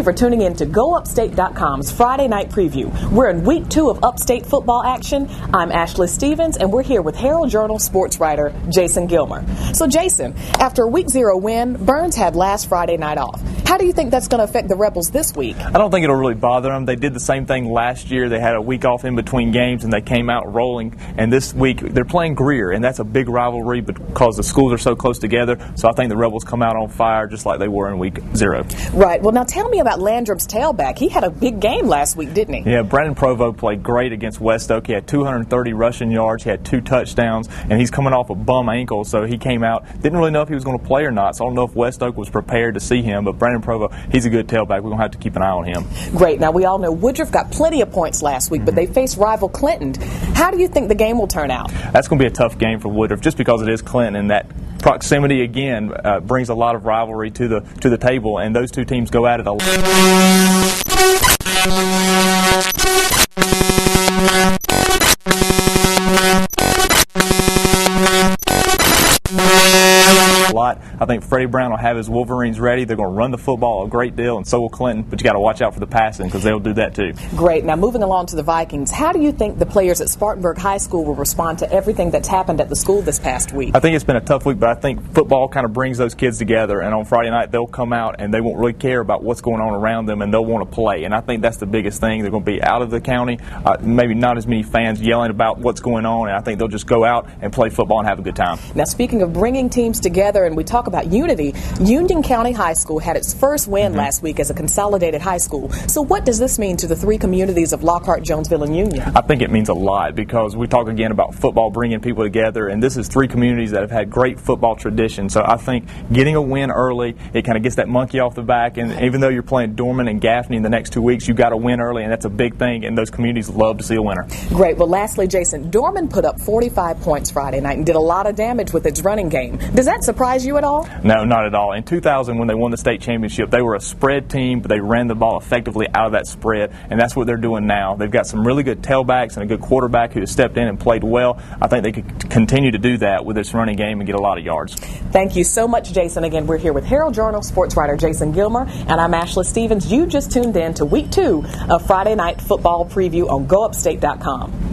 you for tuning in to GoUpstate.com's Friday Night Preview. We're in week 2 of Upstate football action. I'm Ashley Stevens, and we're here with Herald-Journal sports writer Jason Gilmer. So, Jason, after a week 0 win, Burns had last Friday night off. How do you think that's going to affect the Rebels this week? I don't think it'll really bother them. They did the same thing last year. They had a week off in between games, and they came out rolling. And this week, they're playing Greer, and that's a big rivalry because the schools are so close together. So I think the Rebels come out on fire just like they were in week 0. Right. Well, now tell me about Landrum's tailback. He had a big game last week, didn't he? Yeah, Brandon Provo played great against West Oak. He had 230 rushing yards. He had 2 touchdowns, and he's coming off a bum ankle, so he came out. Didn't really know if he was going to play or not, so I don't know if West Oak was prepared to see him, but Brandon Provo, he's a good tailback. We're going to have to keep an eye on him. Great. Now, we all know Woodruff got plenty of points last week, but they faced rival Clinton. How do you think the game will turn out? That's going to be a tough game for Woodruff just because it is Clinton, and that proximity again brings a lot of rivalry to the table, and those two teams go at it a lot. I think Freddie Brown will have his Wolverines ready. They're going to run the football a great deal, and so will Clinton, but you got to watch out for the passing because they'll do that too. Great. Now, moving along to the Vikings, how do you think the players at Spartanburg High School will respond to everything that's happened at the school this past week? I think it's been a tough week, but I think football kind of brings those kids together, and on Friday night they'll come out and they won't really care about what's going on around them, and they'll want to play, and I think that's the biggest thing. They're going to be out of the county, maybe not as many fans yelling about what's going on, and I think they'll just go out and play football and have a good time. Now, speaking of bringing teams together, and we talk about unity, Union County High School had its first win last week as a consolidated high school. So what does this mean to the 3 communities of Lockhart, Jonesville, and Union? I think it means a lot because we talk again about football bringing people together, and this is 3 communities that have had great football tradition. So I think getting a win early, it kind of gets that monkey off the back, and even though you're playing Dorman and Gaffney in the next 2 weeks, you got to win early, and that's a big thing, and those communities love to see a winner. Great. Well, lastly, Jason, Dorman put up 45 points Friday night and did a lot of damage with its running game. Does that surprise you at all? No, not at all. In 2000, when they won the state championship, they were a spread team, but they ran the ball effectively out of that spread, and that's what they're doing now. They've got some really good tailbacks and a good quarterback who has stepped in and played well. I think they could continue to do that with this running game and get a lot of yards. Thank you so much, Jason. Again, we're here with Herald-Journal sports writer Jason Gilmer, and I'm Ashley Stevens. You just tuned in to week 2 of Friday Night Football Preview on GoUpstate.com.